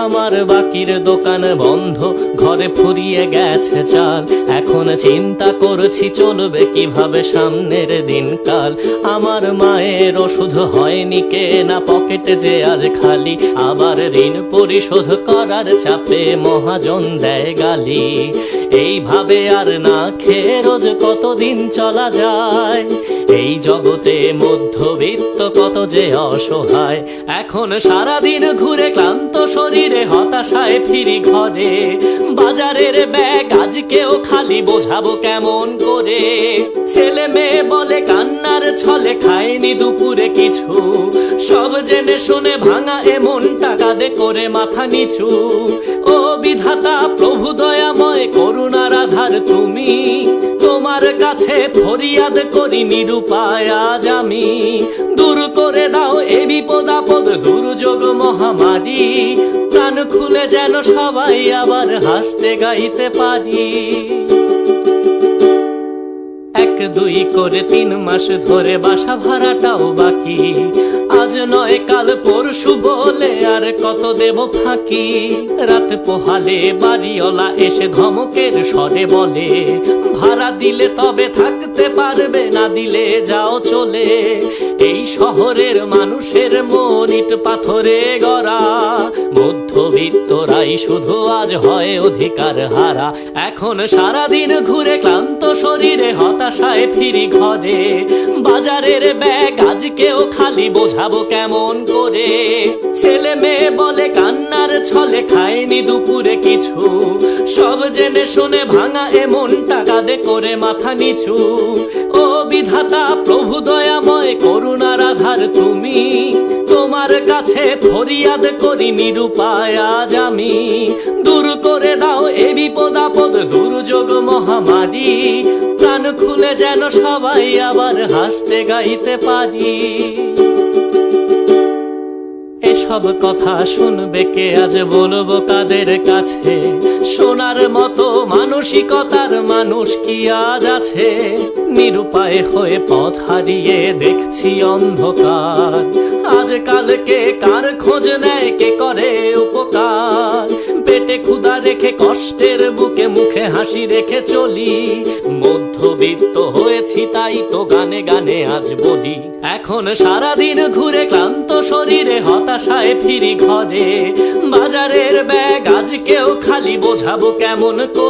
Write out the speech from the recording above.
আমার বাকির দোকান বন্ধ, ঘরে ফুরিয়ে গেছে চাল। এখন চিন্তা করছি চলবে কিভাবে সামনের দিনকাল। আমার মায়ের ওষুধ হয়নি কেনা, পকেটে যে আজ খালি। আবার ঋণ পরিশোধ করার চাপে মহাজন দেয় গালি। এইভাবে আর না খেয়ে রোজ কতদিন চলা যায়। এই জগতে মধ্যবিত্ত কত যে অসহায়। এখন সারাদিন ঘুরে ক্লান্ত শরীরে হতাশায় ফিরি ঘরে। বাজারের ব্যাগ আজকেও খালি, বোঝাবো কেমন করে। ছেলে মেয়ে বলে কান্নার ছলে খায়নি দুপুরে কিছু। সব জেনে শুনে ভাঙা এমন টাকাদে করে মাথা নিচু। ও বিধাতা প্রভু দয়াময় করুণার আধার তুমি। তোমার কাছে ফরিয়াদ করি নিরুপায় আজ আমি। দূর করে দাও এ বিপদ আপদ দুর্যোগ মহামারী। প্রাণ খুলে যেন সবাই আবার হাসতে গাইতে পারি। 1-2 করে 3 মাস ধরে বাসা ভাড়াটাও বাকি। আজ নয় কাল পরশু বলে আর কত দেব ফাঁকি। রাত পোহালে বাড়িওয়ালা এসে ধমকের স্বরে বলে, ভাড়া দিলে তবে থাকতে পারবে, না দিলে যাও চলে। এই শহরের মানুষের মন ইট পাথরে গড়া। মধ্যবিত্তরাই শুধু আজ হয় অধিকার হারা। এখন সারাদিন ঘুরে ক্লান্ত শরীরে হতাশায় ফিরি ঘরে। বাজারের ব্যাগ আজকেও খালি, বোঝাবো কেমন করে। ছেলে মেয়ে বলে কান্নার ছলে খায়নি দুপুরে কিছু। সব জেনে শুনে ভাঙা এমন টাকাদে করে মাথা নিচু। ও বিধাতা প্রভু দয়াময় করুণার আধার তুমি। তোমার কাছে ফরিয়াদ করি নিরুপায় আজ আমি। দূর করে দাও এ বিপদ আপদ দুর্যোগ মহামারী। প্রাণ খুলে যেন সবাই আবার হাসতে গাইতে পারি। এসব কথা শুনবে কে, আজ বলবো কাদের কাছে। শোনার মতো মানসিকতার মানুষ কি আজ আছে? নিরুপায় হয়ে পথ হারিয়ে দেখছি অন্ধকার। আজকালকে কার খোঁজ নেয়, কে করে উপকার? পেটে ক্ষুধা রেখে কষ্টের বুকে মুখে হাসি রেখে চলি। মধ্যবিত্ত হয়েছি তাই তো গানে গানে আজ বলি। এখন সারাদিন ঘুরে ক্লান্ত শরীরে হতাশায় ফিরি ঘরে। বাজারের ব্যাগ আজকেও খালি, বোঝাবো কেমন করে।